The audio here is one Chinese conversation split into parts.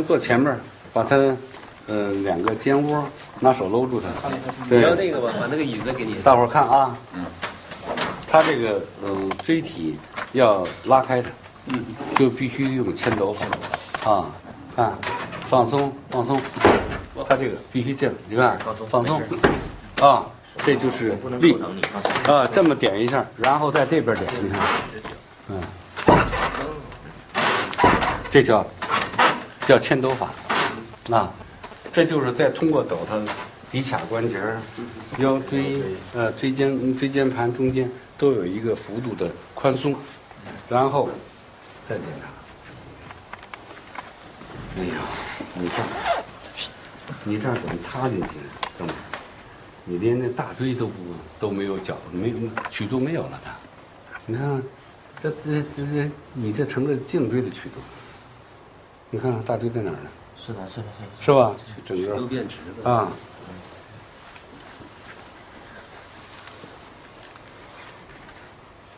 坐前面，把它两个肩窝拿手搂住它。你要那个吧，把那个椅子给你。大伙儿看啊，它这个椎体要拉开它，就必须用牵斗法啊。看，放松放松，它这个必须这样，你看放松啊，这就是力啊，这么点一下，然后在这边点，你看，这叫牵斗法，啊，这就是再通过抖它骶髂关节、腰椎、椎间盘中间都有一个幅度的宽松，然后再检查。哎呀，你这儿怎么塌进去了，哥们儿？你连那大椎都没有角，没有曲度没有了，它，你看，这你这成了颈椎的曲度。你看大椎在哪儿呢？是的，是的，是的，是吧？整个都变直了啊。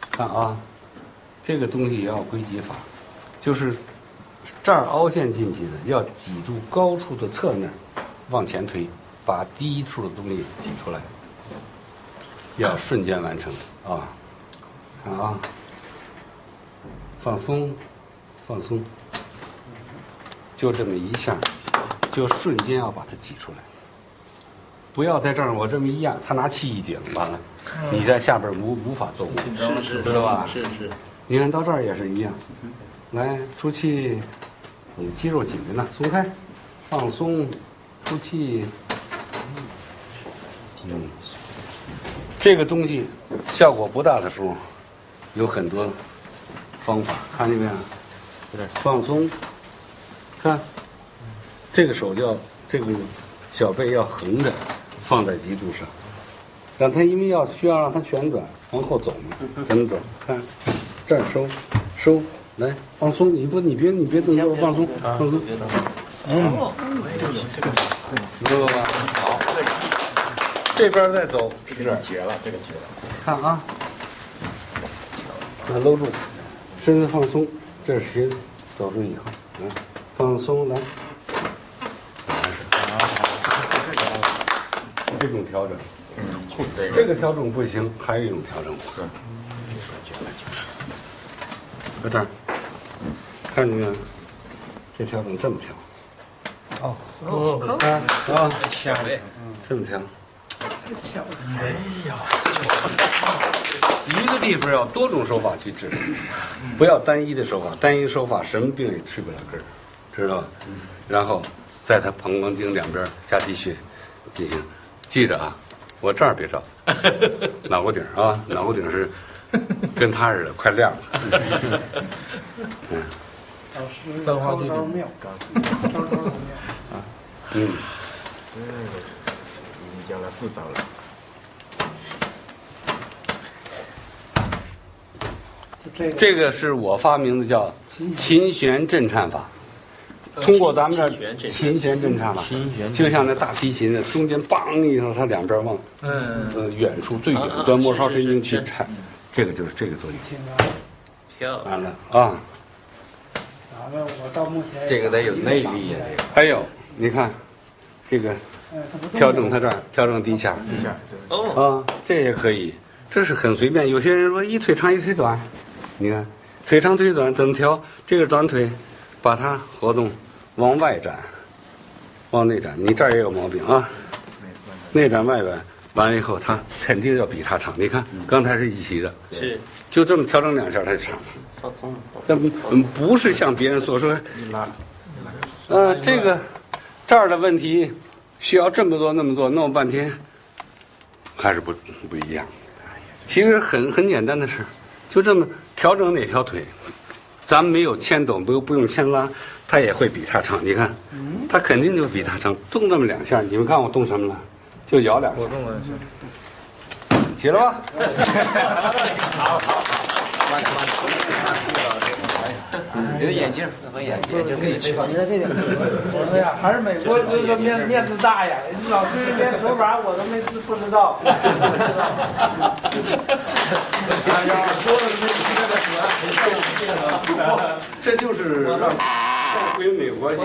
看啊，这个东西也要归集法，就是这儿凹陷进去的，要挤住高处的侧面，往前推，把低处的东西挤出来，要瞬间完成啊。看啊，放松，放松。就这么一下，就瞬间要把它挤出来，不要在这儿我这么一压，他拿气一顶，完了，你在下边无法做功，是知道吧？是。你看到这儿也是一样，来出气，你的肌肉紧着呢，松开，放松，出气，这个东西效果不大的时候，有很多方法，看见没有？放松。看，这个手这个小背要横着放在脊柱上，让它因为需要让它旋转往后走嘛，怎么走？看，这儿收，来放松，你别动作，放松放松。知道吧？好，这边再走，这个绝了，这个绝了。看啊，那搂住，身子放松，这是斜走出以后，放松来，这种调整，这个调整不行，还有一种调整法。搁这儿，看见没有？这调整这么调。啊，下位，这么调。太巧了！哎呀，一个地方要多种手法去治，不要单一的手法，单一手法什么病也治不了根儿。知道吧？然后在它膀胱经两边加气血进行，记着啊，我这儿别照，脑瓜顶啊，脑瓜顶是跟他似的，快亮了。老师三花地招妙，招妙啊！这个已经讲了4招了。这个是我发明的，叫琴弦震颤法。通过咱们这琴弦震颤法，就像那大提琴的中间梆一声，它两边往远处最远端末梢神经去颤，这个就是这个作用。跳完了啊！咱们我到目前这个得有内力呀，这个。还有你看，这个调整它这儿，调整骶髂啊，这也可以，这是很随便。有些人说一腿长一腿短，你看腿长腿短怎么调？这个短腿把它活动往外展，往内展。你这儿也有毛病啊，内展外展，完了以后它肯定要比它长。你看刚才是一起的，是就这么调整2下它就长了。放松。但不是像别人所说，这儿的问题需要这么做那么做，弄半天还是不一样。其实很简单的事，就这么调整哪条腿，咱们没有牵抖，不用牵拉，它也会比它长。你看，它肯定就比它长。动这么2下，你们看我动什么了？就摇2下。我动了是。起了吧？好。你的眼镜，那把眼镜可以吃。你在这边，我说呀，还是美国这个面子大呀！老师连手法我都不知道。哎呀，说了这个这就是让回美国去。